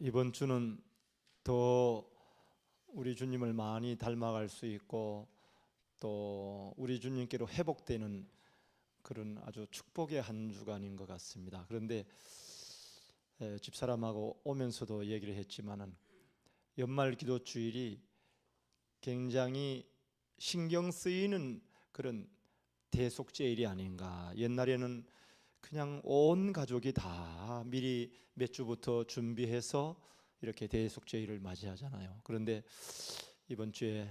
이번 주는 더 우리 주님을 많이 닮아갈 수 있고 또 우리 주님께로 회복되는 그런 아주 축복의 한 주간인 것 같습니다. 그런데 집사람하고 오면서도 얘기를 했지만은 연말 기도 주일이 굉장히 신경 쓰이는 그런 대속제일이 아닌가. 옛날에는 그냥 온 가족이 다 미리 몇 주부터 준비해서 이렇게 대속제일을 맞이하잖아요. 그런데 이번 주에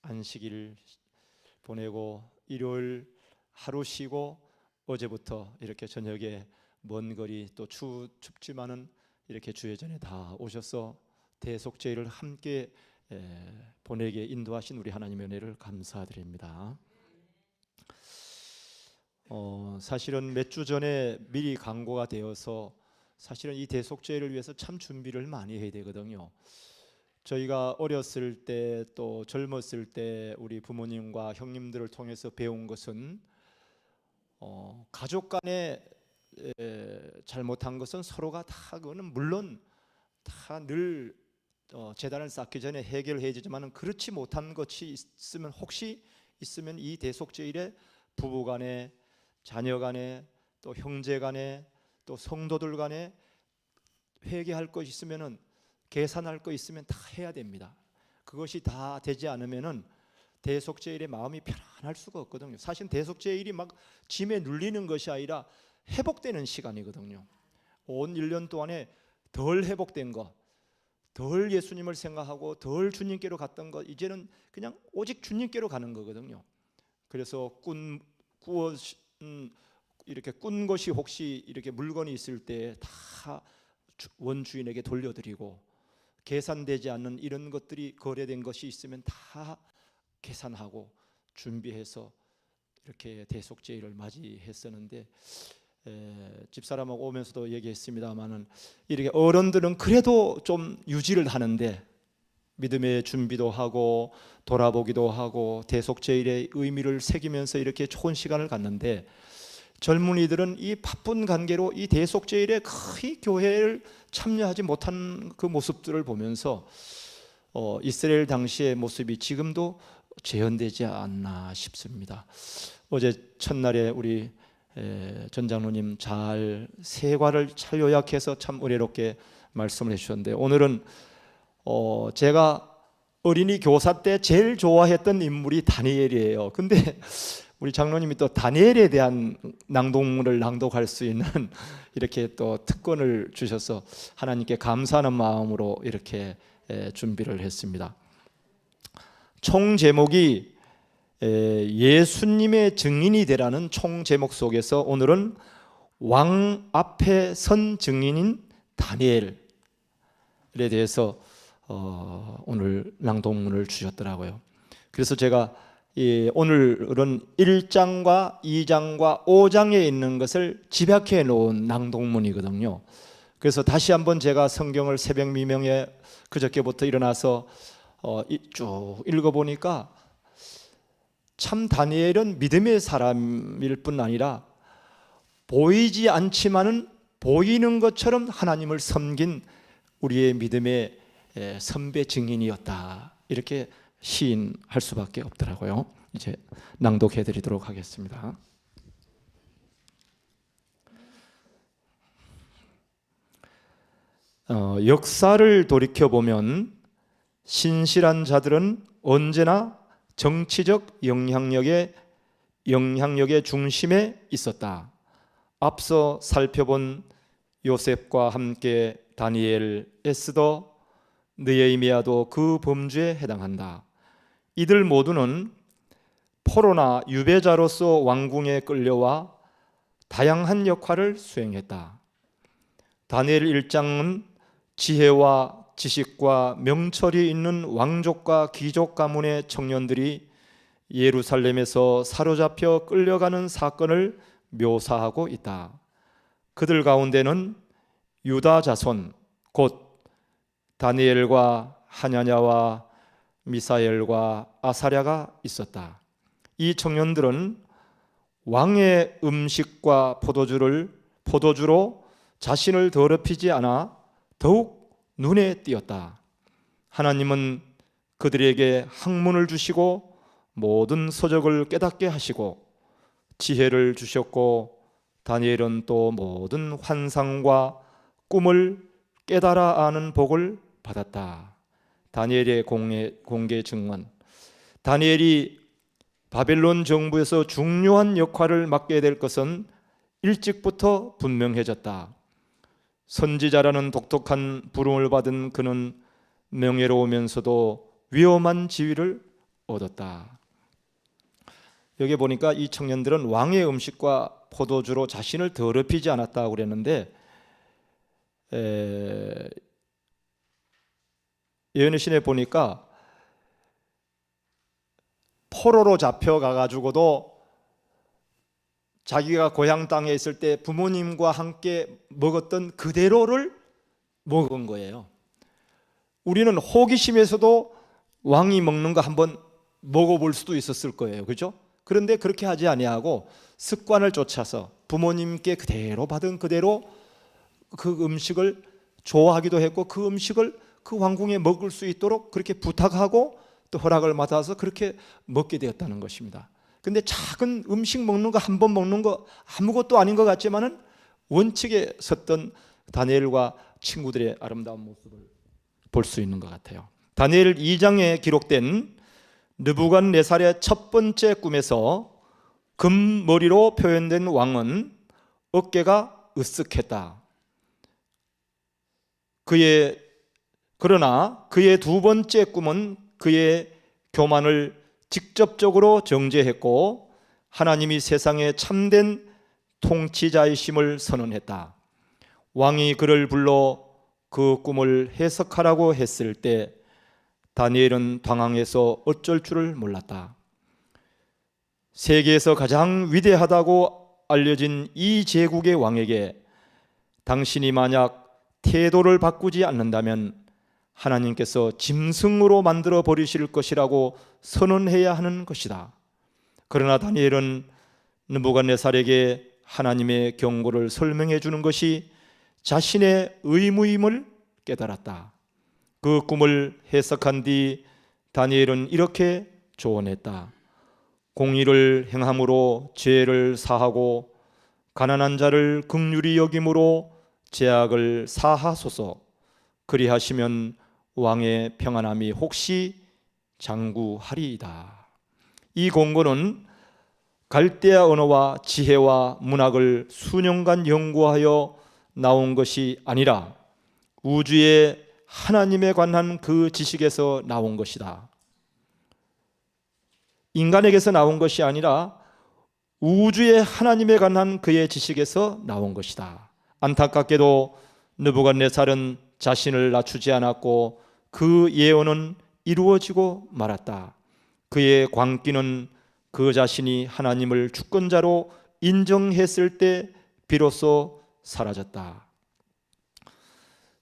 안식일 보내고 일요일 하루 쉬고 어제부터 이렇게 저녁에 먼 거리 또 춥지만은 이렇게 주의 전에 다 오셔서 대속제일을 함께 보내게 인도하신 우리 하나님의 은혜를 감사드립니다. 사실은 몇 주 전에 미리 광고가 되어서 사실은 이 대속제를 위해서 참 준비를 많이 해야 되거든요. 저희가 어렸을 때 또 젊었을 때 우리 부모님과 형님들을 통해서 배운 것은 가족 간에 잘못한 것은 서로가 다 그거는 물론 다 늘 재단을 쌓기 전에 해결해야 되지만 그렇지 못한 것이 있으면 혹시 있으면 이 대속제일에 부부 간에 자녀 간에 또 형제 간에 또 성도들 간에 회개할 것 있으면은 계산할 거 있으면 다 해야 됩니다. 그것이 다 되지 않으면은 대속제일의 마음이 편안할 수가 없거든요. 사실 대속제일이 막 짐에 눌리는 것이 아니라 회복되는 시간이거든요. 온 1년 동안에 덜 회복된 것, 덜 예수님을 생각하고 덜 주님께로 갔던 것, 이제는 그냥 오직 주님께로 가는 거거든요. 그래서 이렇게 꾼 것이 혹시 이렇게 물건이 있을 때 다 원주인에게 돌려드리고, 계산되지 않는 이런 것들이 거래된 것이 있으면 다 계산하고 준비해서 이렇게 대속제일을 맞이했었는데 집사람하고 오면서도 얘기했습니다마는 이렇게 어른들은 그래도 좀 유지를 하는데 믿음의 준비도 하고 돌아보기도 하고 대속제일의 의미를 새기면서 이렇게 좋은 시간을 갖는데, 젊은이들은 이 바쁜 관계로 이 대속제일에 거의 교회를 참여하지 못한 그 모습들을 보면서 이스라엘 당시의 모습이 지금도 재현되지 않나 싶습니다. 어제 첫날에 우리 전 장로님 잘 세과를 잘 요약해서 참 은혜롭게 말씀을 해주셨는데, 오늘은 제가 어린이 교사 때 제일 좋아했던 인물이 다니엘이에요. 근데 우리 장로님이 또 다니엘에 대한 낭독문을 낭독할 수 있는 이렇게 또 특권을 주셔서 하나님께 감사하는 마음으로 이렇게 준비를 했습니다. 총 제목이 예수님의 증인이 되라는 총 제목 속에서 오늘은 왕 앞에 선 증인인 다니엘에 대해서 오늘 낭독문을 주셨더라고요. 그래서 제가 오늘은 1장과 2장과 5장에 있는 것을 집약해 놓은 낭독문이거든요. 그래서 다시 한번 제가 성경을 새벽 미명에 그저께부터 일어나서 쭉 읽어보니까 참 다니엘은 믿음의 사람일 뿐 아니라 보이지 않지만은 보이는 것처럼 하나님을 섬긴 우리의 믿음의 선배 증인이었다, 이렇게 시인할 수밖에 없더라고요. 이제 낭독해 드리도록 하겠습니다. 역사를 돌이켜보면 신실한 자들은 언제나 정치적 영향력의 중심에 있었다. 앞서 살펴본 요셉과 함께 다니엘, 에스더, 느헤미야도 그 범주에 해당한다. 이들 모두는 포로나 유배자로서 왕궁에 끌려와 다양한 역할을 수행했다. 다니엘 1장은 지혜와 지식과 명철이 있는 왕족과 귀족 가문의 청년들이 예루살렘에서 사로잡혀 끌려가는 사건을 묘사하고 있다. 그들 가운데는 유다 자손 곧 다니엘과 하냐냐와 미사엘과 아사랴가 있었다. 이 청년들은 왕의 음식과 포도주로 자신을 더럽히지 않아 더욱 눈에 띄었다. 하나님은 그들에게 학문을 주시고 모든 서적을 깨닫게 하시고 지혜를 주셨고, 다니엘은 또 모든 환상과 꿈을 깨달아 아는 복을 받았다. 다니엘의 공개 증언. 다니엘이 바벨론 정부에서 중요한 역할을 맡게 될 것은 일찍부터 분명해졌다. 선지자라는 독특한 부름을 받은 그는 명예로우면서도 위험한 지위를 얻었다. 여기 보니까 이 청년들은 왕의 음식과 포도주로 자신을 더럽히지 않았다고 그랬는데, 예언의 신에 보니까 포로로 잡혀가가지고도 자기가 고향 땅에 있을 때 부모님과 함께 먹었던 그대로를 먹은 거예요. 우리는 호기심에서도 왕이 먹는 거 한번 먹어볼 수도 있었을 거예요, 그렇죠? 그런데 그렇게 하지 아니하고 습관을 쫓아서 부모님께 그대로 받은 그대로 그 음식을 좋아하기도 했고, 그 음식을 그 왕궁에 먹을 수 있도록 그렇게 부탁하고 또 허락을 받아서 그렇게 먹게 되었다는 것입니다. 근데 작은 음식 먹는 거, 한 번 먹는 거 아무것도 아닌 것 같지만은 원칙에 섰던 다니엘과 친구들의 아름다운 모습을 볼 수 있는 것 같아요. 다니엘 2장에 기록된 느부갓네살의 첫 번째 꿈에서 금머리로 표현된 왕은 어깨가 으쓱했다. 그러나 그의 두 번째 꿈은 그의 교만을 직접적으로 정죄했고, 하나님이 세상의 참된 통치자이심을 선언했다. 왕이 그를 불러 그 꿈을 해석하라고 했을 때 다니엘은 당황해서 어쩔 줄을 몰랐다. 세계에서 가장 위대하다고 알려진 이 제국의 왕에게 당신이 만약 태도를 바꾸지 않는다면 하나님께서 짐승으로 만들어 버리실 것이라고 선언해야 하는 것이다. 그러나 다니엘은 느부갓네살에게 하나님의 경고를 설명해 주는 것이 자신의 의무임을 깨달았다. 그 꿈을 해석한 뒤 다니엘은 이렇게 조언했다. 공의를 행함으로 죄를 사하고 가난한 자를 긍휼히 여김으로 죄악을 사하소서. 그리하시면 왕의 평안함이 혹시 장구하리이다. 이 공고는 갈대아 언어와 지혜와 문학을 수년간 연구하여 나온 것이 아니라 우주의 하나님에 관한 그 지식에서 나온 것이다. 인간에게서 나온 것이 아니라 우주의 하나님에 관한 그의 지식에서 나온 것이다. 안타깝게도 느부갓네살은 자신을 낮추지 않았고 그 예언은 이루어지고 말았다. 그의 광기는 그 자신이 하나님을 주권자로 인정했을 때 비로소 사라졌다.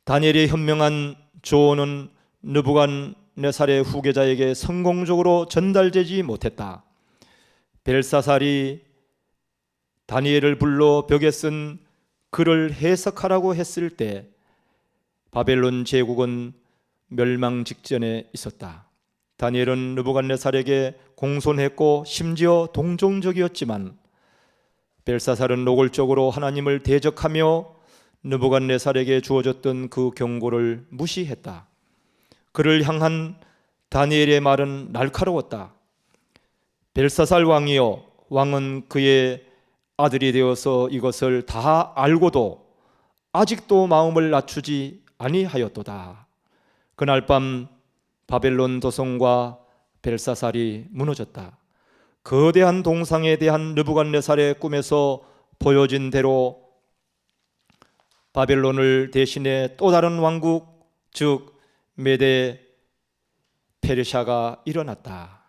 다니엘의 현명한 조언은 느부갓네살의 후계자에게 성공적으로 전달되지 못했다. 벨사살이 다니엘을 불러 벽에 쓴 글을 해석하라고 했을 때 바벨론 제국은 멸망 직전에 있었다. 다니엘은 느부갓네살에게 공손했고 심지어 동정적이었지만 벨사살은 노골적으로 하나님을 대적하며 느부갓네살에게 주어졌던 그 경고를 무시했다. 그를 향한 다니엘의 말은 날카로웠다. 벨사살 왕이여, 왕은 그의 아들이 되어서 이것을 다 알고도 아직도 마음을 낮추지 아니하였도다. 그날 밤 바벨론 도성과 벨사살이 무너졌다. 거대한 동상에 대한 느부갓네살의 꿈에서 보여진 대로 바벨론을 대신해 또 다른 왕국, 즉 메데 페르시아가 일어났다.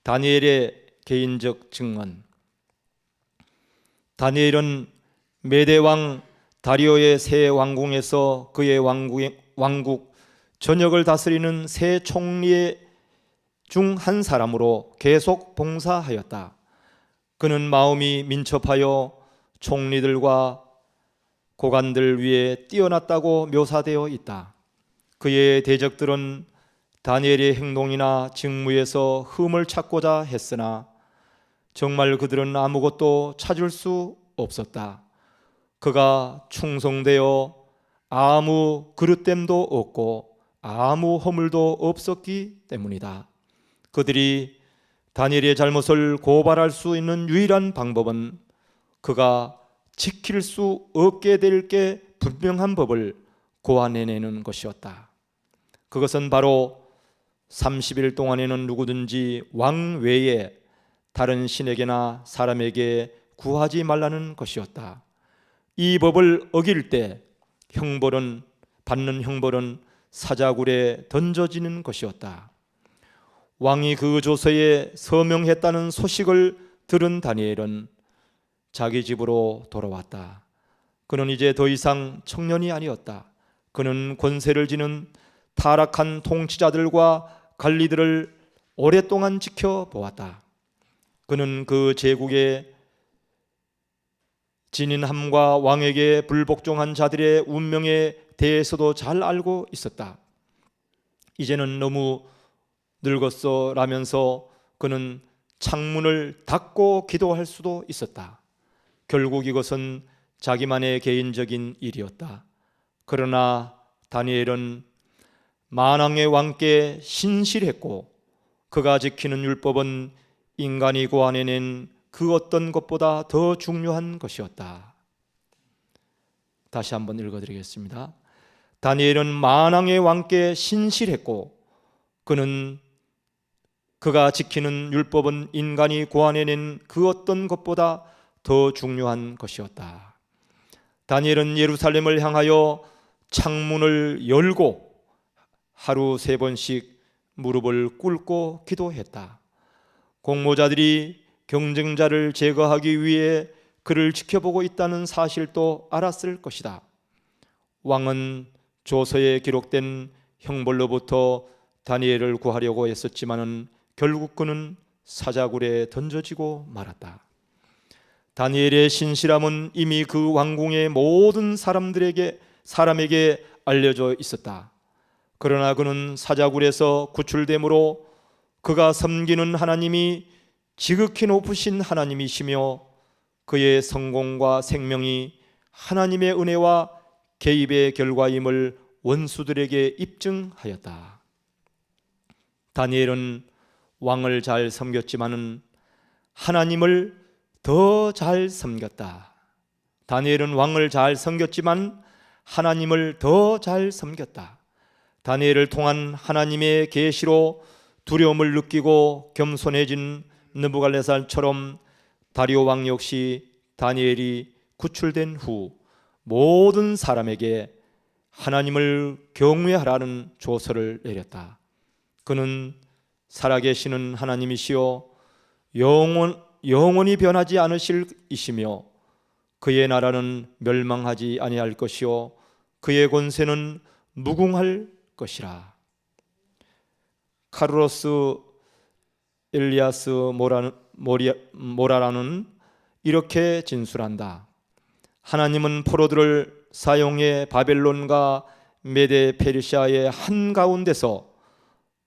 다니엘의 개인적 증언. 다니엘은 메데 왕 다리오의 새 왕궁에서 그의 왕국 전역을 다스리는 새 총리 중 한 사람으로 계속 봉사하였다. 그는 마음이 민첩하여 총리들과 고관들 위에 뛰어났다고 묘사되어 있다. 그의 대적들은 다니엘의 행동이나 직무에서 흠을 찾고자 했으나 정말 그들은 아무것도 찾을 수 없었다. 그가 충성되어 아무 그릇됨도 없고 아무 허물도 없었기 때문이다. 그들이 다니엘의 잘못을 고발할 수 있는 유일한 방법은 그가 지킬 수 없게 될 게 분명한 법을 고안해내는 것이었다. 그것은 바로 30일 동안에는 누구든지 왕 외에 다른 신에게나 사람에게 구하지 말라는 것이었다. 이 법을 어길 때 받는 형벌은 사자굴에 던져지는 것이었다. 왕이 그 조서에 서명했다는 소식을 들은 다니엘은 자기 집으로 돌아왔다. 그는 이제 더 이상 청년이 아니었다. 그는 권세를 지닌 타락한 통치자들과 관리들을 오랫동안 지켜보았다. 그는 그 제국의 진인함과 왕에게 불복종한 자들의 운명에 대해서도 잘 알고 있었다. 이제는 너무 늙었어 라면서 그는 창문을 닫고 기도할 수도 있었다. 결국 이것은 자기만의 개인적인 일이었다. 그러나 다니엘은 만왕의 왕께 신실했고 그가 지키는 율법은 인간이 고안해낸 그 어떤 것보다 더 중요한 것이었다. 다시 한번 읽어드리겠습니다. 다니엘은 만왕의 왕께 신실했고 그가 지키는 율법은 인간이 고안해낸 그 어떤 것보다 더 중요한 것이었다. 다니엘은 예루살렘을 향하여 창문을 열고 하루 3번씩 무릎을 꿇고 기도했다. 공모자들이 경쟁자를 제거하기 위해 그를 지켜보고 있다는 사실도 알았을 것이다. 왕은 조서에 기록된 형벌로부터 다니엘을 구하려고 했었지만 결국 그는 사자굴에 던져지고 말았다. 다니엘의 신실함은 이미 그 왕궁의 모든 사람에게 알려져 있었다. 그러나 그는 사자굴에서 구출됨으로 그가 섬기는 하나님이 지극히 높으신 하나님이시며 그의 성공과 생명이 하나님의 은혜와 개입의 결과임을 원수들에게 입증하였다. 다니엘은 왕을 잘 섬겼지만은 하나님을 더 잘 섬겼다. 다니엘은 왕을 잘 섬겼지만 하나님을 더 잘 섬겼다. 다니엘을 통한 하나님의 계시로 두려움을 느끼고 겸손해진 느부갓네살처럼 다리오 왕 역시 다니엘이 구출된 후 모든 사람에게 하나님을 경외하라는 조서를 내렸다. 그는 살아계시는 하나님이시요 영원히 변하지 않으실 이시며 그의 나라는 멸망하지 아니할 것이요 그의 권세는 무궁할 것이라. 카르로스 엘리아스 모라라는 이렇게 진술한다. 하나님은 포로들을 사용해 바벨론과 메데 페르시아의 한가운데서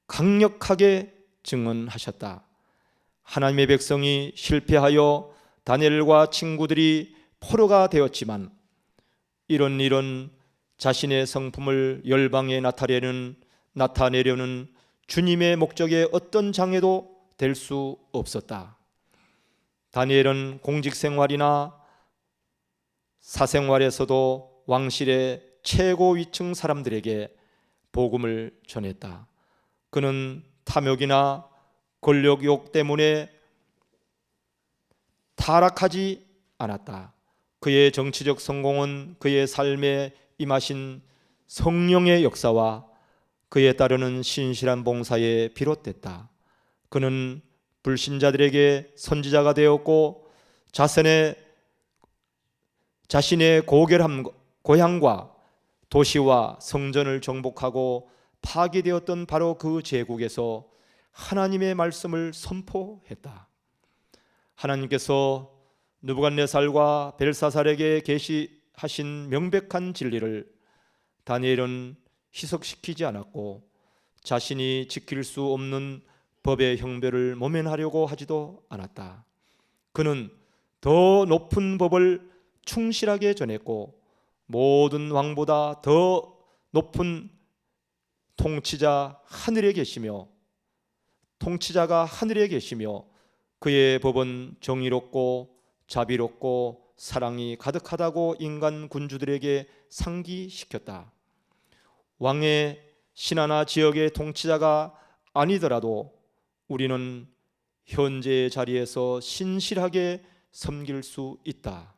강력하게 증언하셨다. 하나님의 백성이 실패하여 다니엘과 친구들이 포로가 되었지만 이런 일은 자신의 성품을 열방에 나타내려는 주님의 목적에 어떤 장애도 될 수 없었다. 다니엘은 공직 생활이나 사생활에서도 왕실의 최고 위층 사람들에게 복음을 전했다. 그는 탐욕이나 권력욕 때문에 타락하지 않았다. 그의 정치적 성공은 그의 삶에 임하신 성령의 역사와 그에 따르는 신실한 봉사에 비롯됐다. 그는 불신자들에게 선지자가 되었고 자신의 고향과 도시와 성전을 정복하고 파괴되었던 바로 그 제국에서 하나님의 말씀을 선포했다. 하나님께서 느부갓네살과 벨사살에게 하신 명백한 진리를 다니엘은 희석시키지 않았고 자신이 지킬 수 없는 법의 형벌을 모면하려고 하지도 않았다. 그는 더 높은 법을 충실하게 전했고 모든 왕보다 더 높은 통치자가 하늘에 계시며 그의 법은 정의롭고 자비롭고 사랑이 가득하다고 인간 군주들에게 상기시켰다. 왕의 신하나 지역의 통치자가 아니더라도 우리는 현재의 자리에서 신실하게 섬길 수 있다.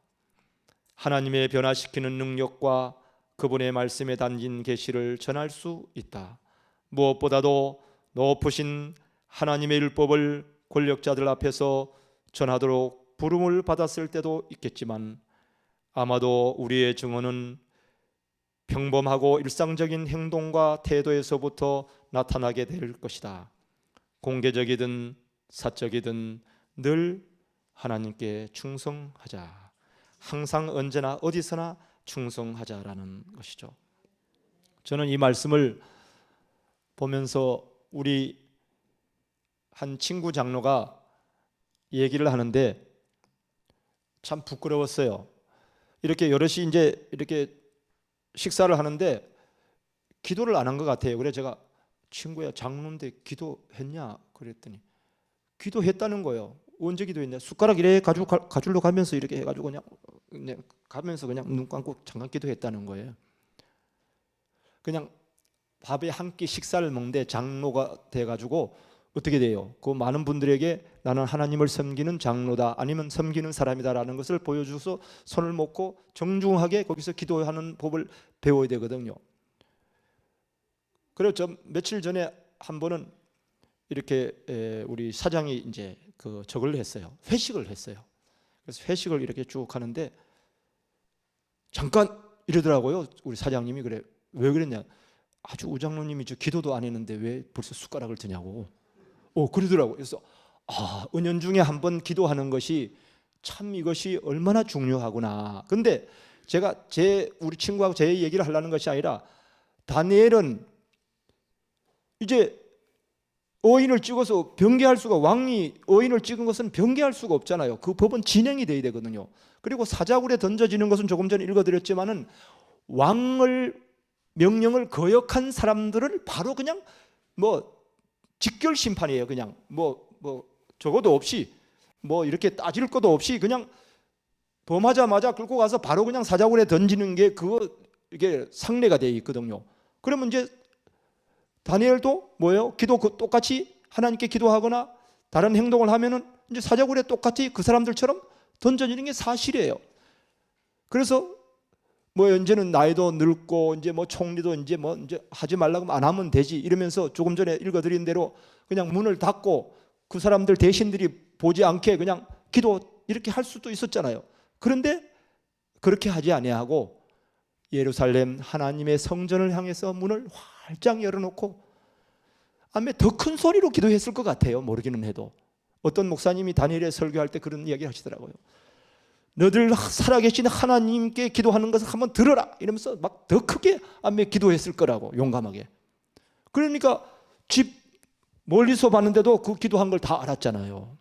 하나님의 변화시키는 능력과 그분의 말씀에 담긴 계시를 전할 수 있다. 무엇보다도 높으신 하나님의 율법을 권력자들 앞에서 전하도록 부름을 받았을 때도 있겠지만 아마도 우리의 증언은 평범하고 일상적인 행동과 태도에서부터 나타나게 될 것이다. 공개적이든 사적이든 늘 하나님께 충성하자. 항상 언제나 어디서나 충성하자라는 것이죠. 저는 이 말씀을 보면서 우리 한 친구 장로가 얘기를 하는데 참 부끄러웠어요. 이렇게 여럿이 이제 이렇게 식사를 하는데 기도를 안 한 것 같아요. 그래서 제가 친구야 장로인데 기도했냐 그랬더니 기도했다는 거예요. 언제 기도했냐? 숟가락 이래 가지러 가면서 이렇게 해가지고 그냥 가면서 그냥 눈 감고 잠깐 기도했다는 거예요. 그냥 밥에 한 끼 식사를 먹는데 장로가 돼가지고 어떻게 돼요? 그 많은 분들에게 나는 하나님을 섬기는 장로다 아니면 섬기는 사람이다라는 것을 보여줘서 손을 놓고 정중하게 거기서 기도하는 법을 배워야 되거든요. 그래서 저 며칠 전에 한 번은 이렇게 우리 사장이 이제 저걸 했어요. 회식을 했어요. 그래서 회식을 이렇게 쭉 하는데 잠깐 이러더라고요. 우리 사장님이 그래. 왜 그랬냐? 아주 우장로님이 저 기도도 안 했는데 왜 벌써 숟가락을 드냐고. 그러더라고요. 그래서 은연중에 한번 기도하는 것이 참 이것이 얼마나 중요하구나. 근데 제가 우리 친구하고 제 얘기를 하려는 것이 아니라 다니엘은 이제 어인을 찍어서 변개할 수가 왕이 어인을 찍은 것은 변개할 수가 없잖아요. 그 법은 진행이 돼야 되거든요. 그리고 사자굴에 던져지는 것은 조금 전에 읽어드렸지만은 왕을 명령을 거역한 사람들을 바로 그냥 직결 심판이에요. 그냥 적어도 없이 이렇게 따질 것도 없이 그냥 범하자마자 끌고 가서 바로 그냥 사자굴에 던지는 게 이게 상례가 되어 있거든요. 그러면 이제 다니엘도 뭐예요? 기도 똑같이 하나님께 기도하거나 다른 행동을 하면은 이제 사자굴에 똑같이 그 사람들처럼 던져지는 게 사실이에요. 그래서 이제는 나이도 늙고 이제 총리도 이제 하지 말라고 안 하면 되지 이러면서 조금 전에 읽어드린 대로 그냥 문을 닫고 그 사람들 대신들이 보지 않게 그냥 기도 이렇게 할 수도 있었잖아요. 그런데 그렇게 하지 아니하고 예루살렘 하나님의 성전을 향해서 문을 활짝 열어놓고 아마 더 큰 소리로 기도했을 것 같아요. 모르기는 해도. 어떤 목사님이 다니엘의 설교할 때 그런 이야기를 하시더라고요. 너들 살아계신 하나님께 기도하는 것을 한번 들어라 이러면서 막 더 크게 아마 기도했을 거라고 용감하게. 그러니까 집 멀리서 봤는데도 그 기도한 걸 다 알았잖아요.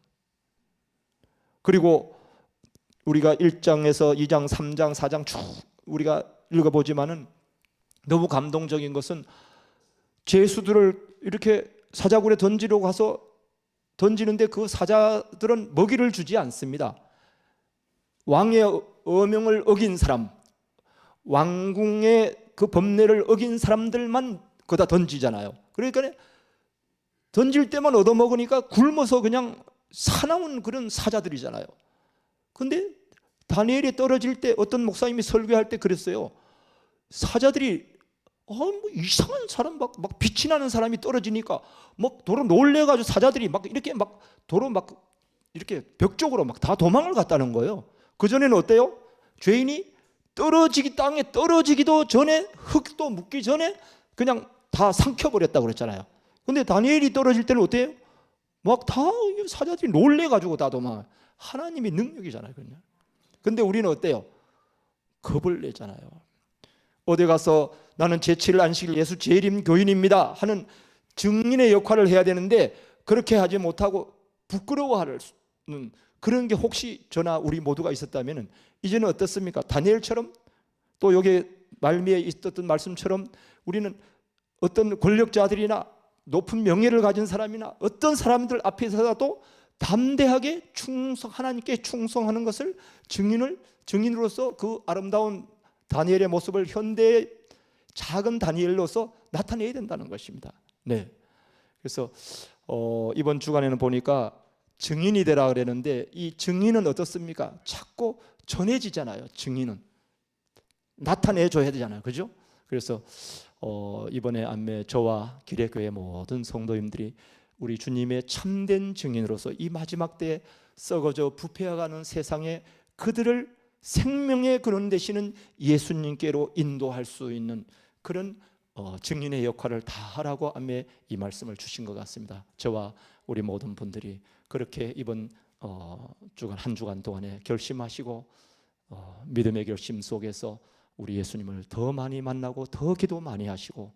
그리고 우리가 1장에서 2장, 3장, 4장 쭉 우리가 읽어보지만은 너무 감동적인 것은 죄수들을 이렇게 사자굴에 던지려고 가서 던지는데 그 사자들은 먹이를 주지 않습니다. 왕의 어명을 어긴 사람, 왕궁의 그 법례를 어긴 사람들만 거기다 던지잖아요. 그러니까 던질 때만 얻어먹으니까 굶어서 그냥 사나운 그런 사자들이잖아요. 근데 다니엘이 떨어질 때 어떤 목사님이 설교할 때 그랬어요. 사자들이 이상한 사람 막 빛이 나는 사람이 떨어지니까 도로 놀래가지고 사자들이 이렇게 도로 이렇게 벽 쪽으로 다 도망을 갔다는 거예요. 그 전에는 어때요? 죄인이 땅에 떨어지기도 전에 흙도 묻기 전에 그냥 다 삼켜버렸다고 그랬잖아요. 근데 다니엘이 떨어질 때는 어때요? 다 사자들이 놀래가지고 다 도망. 하나님의 능력이잖아요. 그냥. 근데 우리는 어때요? 겁을 내잖아요. 어디 가서 나는 제7일 안식일 예수 재림 교인입니다 하는 증인의 역할을 해야 되는데 그렇게 하지 못하고 부끄러워하는 그런 게 혹시 저나 우리 모두가 있었다면 이제는 어떻습니까? 다니엘처럼 또 여기 말미에 있었던 말씀처럼 우리는 어떤 권력자들이나 높은 명예를 가진 사람이나 어떤 사람들 앞에서라도 담대하게 하나님께 충성하는 것을 증인으로서 그 아름다운 다니엘의 모습을 현대의 작은 다니엘로서 나타내야 된다는 것입니다. 네. 그래서 이번 주간에는 보니까 증인이 되라 그랬는데 이 증인은 어떻습니까? 자꾸 전해지잖아요. 증인은 나타내줘야 되잖아요. 그죠? 그래서 이번에 안매 저와 기례교회 모든 성도님들이 우리 주님의 참된 증인으로서 이 마지막 때에 썩어져 부패해가는 세상에 그들을 생명의 근원 되시는 예수님께로 인도할 수 있는 그런 증인의 역할을 다 하라고 안매 이 말씀을 주신 것 같습니다. 저와 우리 모든 분들이 그렇게 이번 주간 한 주간 동안에 결심하시고 믿음의 결심 속에서 우리 예수님을 더 많이 만나고 더 기도 많이 하시고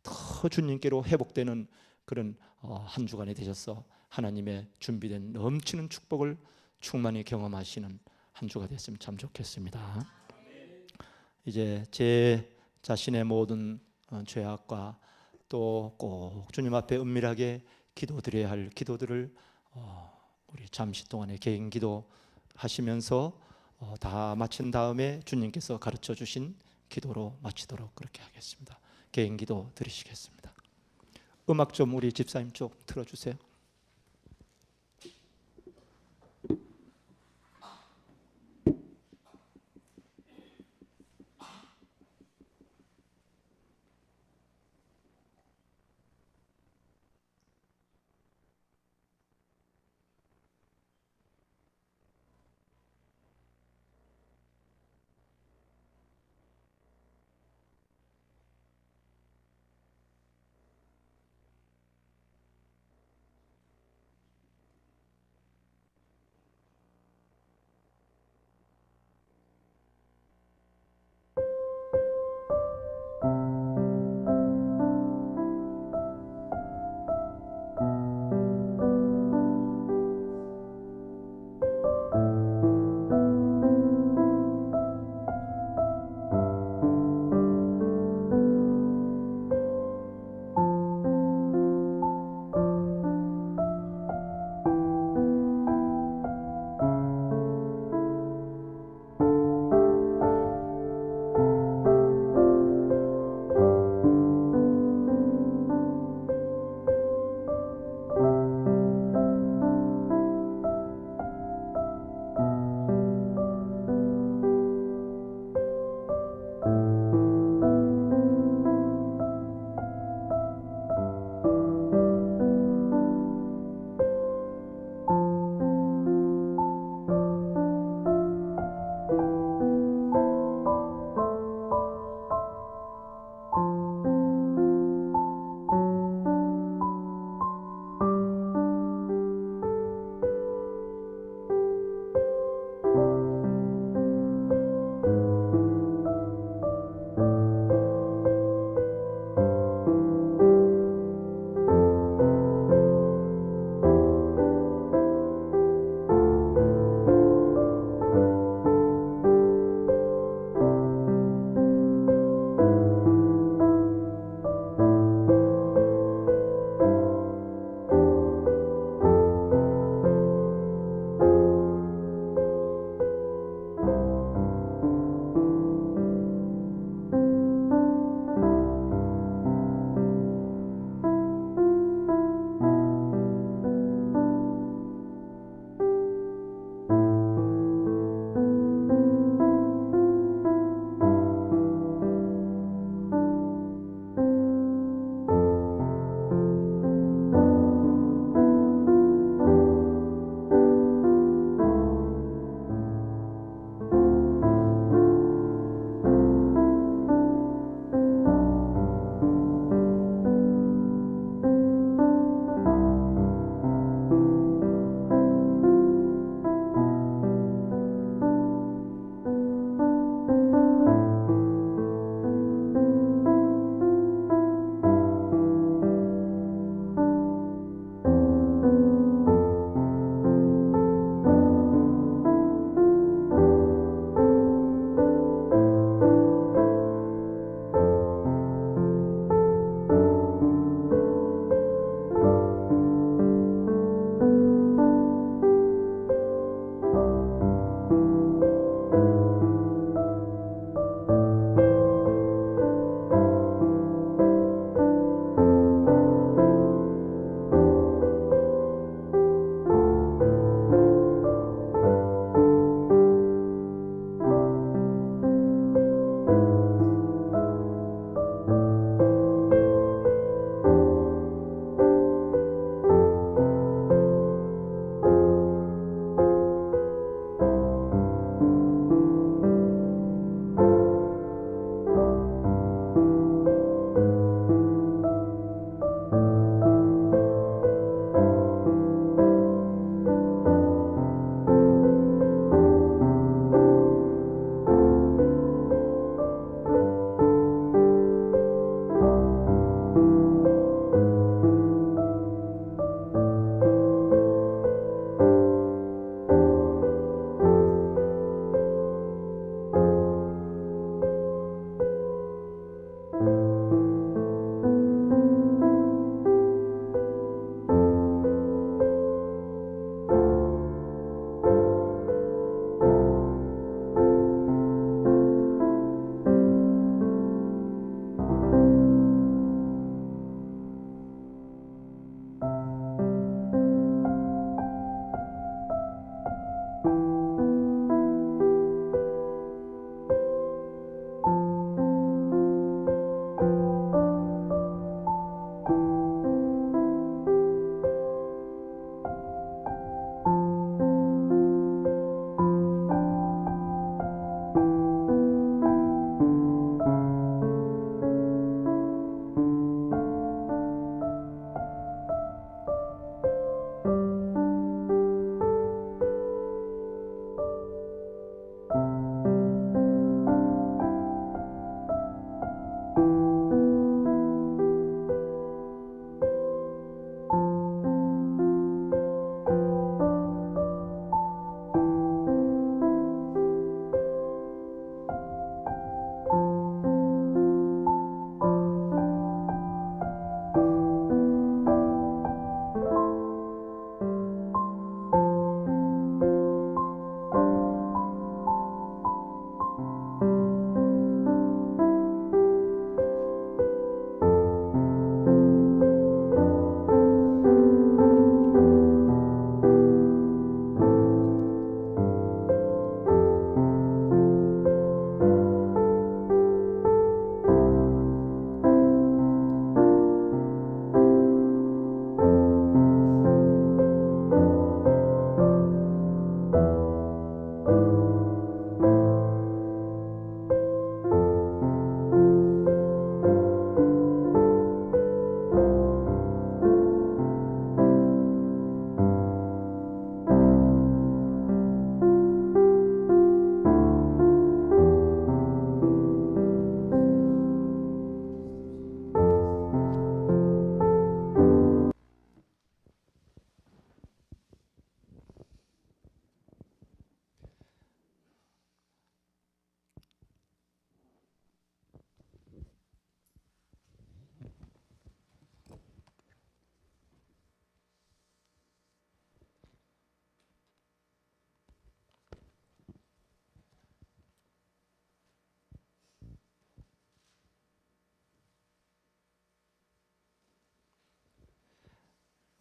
더 주님께로 회복되는 그런 한 주간이 되셔서 하나님의 준비된 넘치는 축복을 충만히 경험하시는 한 주가 됐으면 참 좋겠습니다. 이제 제 자신의 모든 죄악과 또 꼭 주님 앞에 은밀하게 기도드려야 할 기도들을 우리 잠시 동안에 개인기도 하시면서 다 마친 다음에 주님께서 가르쳐 주신 기도로 마치도록 그렇게 하겠습니다. 개인기도 드리시겠습니다. 음악 좀 우리 집사님 쪽 틀어주세요.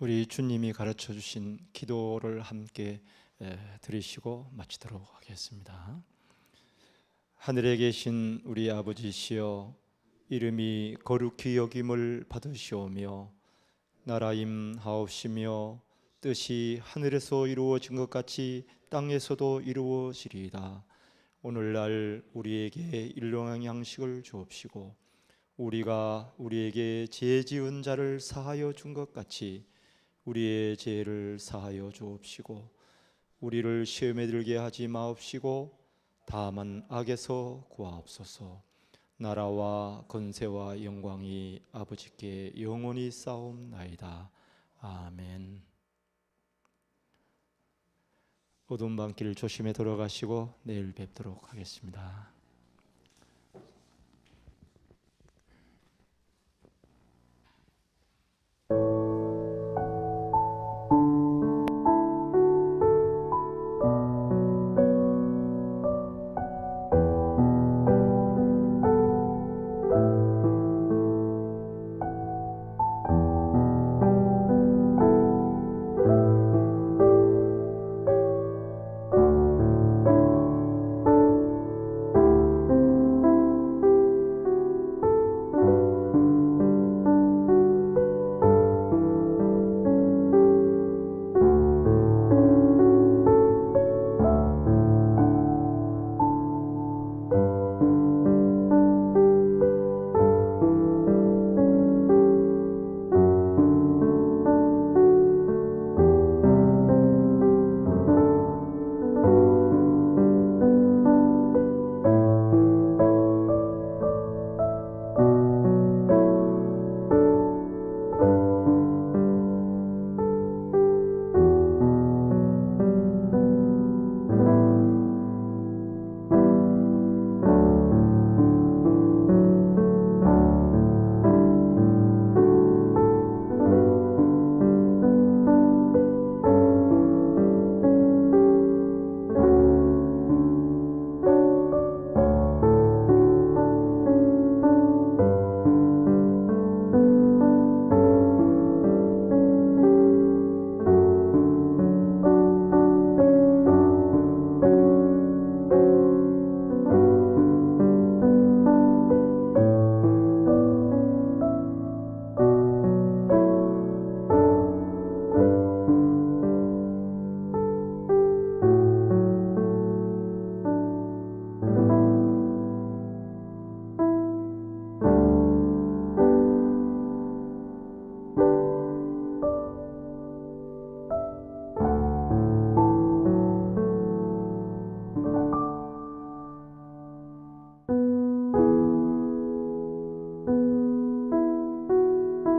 우리 주님이 가르쳐 주신 기도를 함께 드리시고 마치도록 하겠습니다. 하늘에 계신 우리 아버지시여, 이름이 거룩히 여김을 받으시오며 나라임하옵시며 뜻이 하늘에서 이루어진 것 같이 땅에서도 이루어지리이다. 오늘날 우리에게 일용할 양식을 주옵시고 우리가 우리에게 죄 지은 자를 사하여 준 것 같이 우리의 죄를 사하여 주옵시고 우리를 시험에 들게 하지 마옵시고 다만 악에서 구하옵소서. 나라와 권세와 영광이 아버지께 영원히 쌓옵나이다. 아멘. 어두운 밤길 조심히 돌아가시고 내일 뵙도록 하겠습니다.